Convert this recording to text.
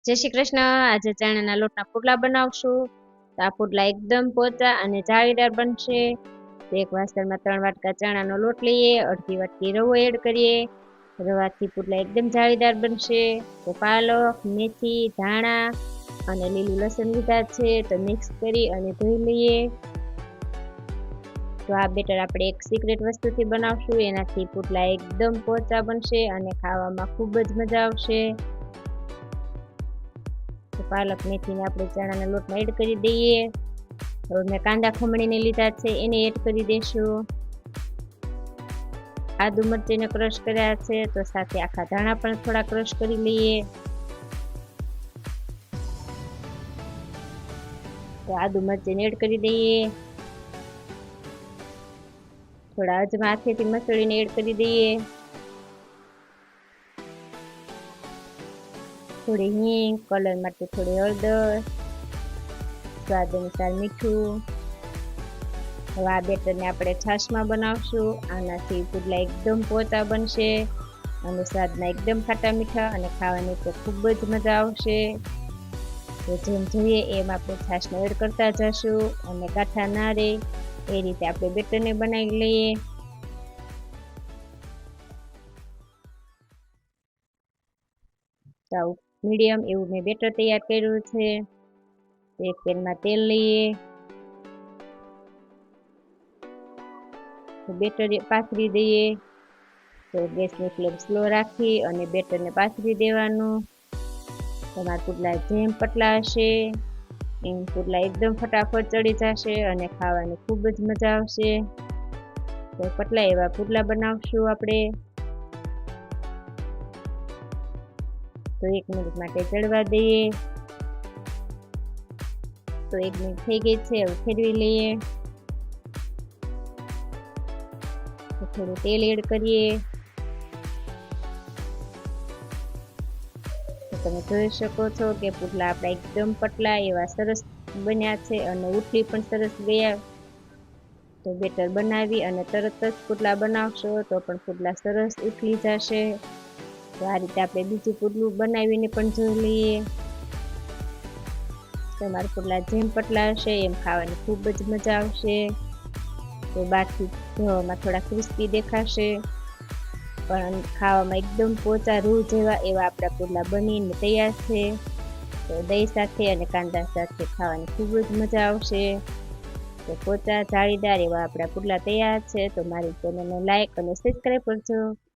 જય શ્રી કૃષ્ણ। આજે ચણાના લોટના પુડલા બનાવશું। તો આ પુડલા એકદમ પોચા અને જાળીદાર બનશે। તો એક વાસણમાં 3 વાટકા ચણાનો લોટ લઈએ, અડધી વાટકી રવો એડ કરીએ। રવાથી પુડલા એકદમ જાળીદાર બનશે। તો પાલક, મેથી, ધાણા અને લીલું લસણ લીધા છે, તો મિક્સ કરી અને ધોઈ લઈએ। તો આ બેટર આપણે એક સિક્રેટ વસ્તુથી બનાવશું, એનાથી પુડલા એકદમ પોચા બનશે અને ખાવામાં ખૂબ જ મજા આવશે। તો પાલક મેથીને આપણે ચણાના લોટમાં એડ કરી દઈએ। હવે મેં કાંદા ખમણીને લીધા છે, એને એડ કરી દઈશું। આદુ મરચીને ક્રશ કર્યા છે, તો સાથે આખા ધાણા પણ થોડા ક્રશ કરી લઈએ। તો આદુ મરચીને એડ કરી દઈએ। થોડા અજમા હાથેથી મસળીને એડ કરી દઈએ। થોડી હિંગ, કલર માટે થોડી હળદર, સ્વાદ અનુસાર મીઠું। હવે આ બેટરને આપણે છાશમાં બનાવશું। આનાથી પુડલા એકદમ પોચા બનશે અને સ્વાદમાં એકદમ ખાટા મીઠા અને ખાવાની તો ખૂબ જ મજા આવશે। તો જેમ જોઈએ એમ આપણે છાશને એડ કરતા જશું અને ગાંઠા ના રહે એ રીતે આપણે બેટરને બનાવી લઈએ। તો મીડિયમ એવું મેં બેટર તૈયાર કર્યું છે। એક પેનમાં તેલ લઈએ, બેટર પાથરી દઈએ। તો ગેસની ફ્લેમ સ્લો રાખી અને બેટરને પાથરી દેવાનું। તમારા પુડલા જેમ પતલા હશે એમ પુડલા એકદમ ફટાફટ ચડી જશે અને ખાવાની ખૂબ જ મજા આવશે। તો પતલા એવા પુડલા બનાવશું આપણે। તો 1 મિનિટ માટે ચડવા દઈએ। તો 1 મિનિટ થઈ ગઈ છે, હવે ફેરવી લઈએ। તો થોડું તેલ એડ કરીએ। તો તમે જોઈ શકો છો કે પુડલા આપણા એકદમ પતલા એવા સરસ બન્યા છે અને ઉઠી પણ સરસ ગયા। તો બેટર બનાવી અને તરત જ પુડલા બનાવશો તો પણ પુડલા સરસ ઉઠી જશે। તો આ રીતે આપણે બીજું પુડલું બનાવીને પણ જોઈ લઈએ। તમારા પુડલા જેમ પતલા હશે એમ ખાવાની ખૂબ જ મજા આવશે। તો બહારથી જોવામાં થોડા ક્રિસ્પી દેખાશે પણ ખાવામાં એકદમ પોચા રૂ જેવા એવા આપણા પુડલા બનીને તૈયાર છે। તો દહીં સાથે અને કાંદા સાથે ખાવાની ખૂબ જ મજા આવશે। તો પોચા જાળીદાર એવા આપણા પુડલા તૈયાર છે। તો મારી ચેનલને લાઈક અને સબસ્ક્રાઈબ કરજો।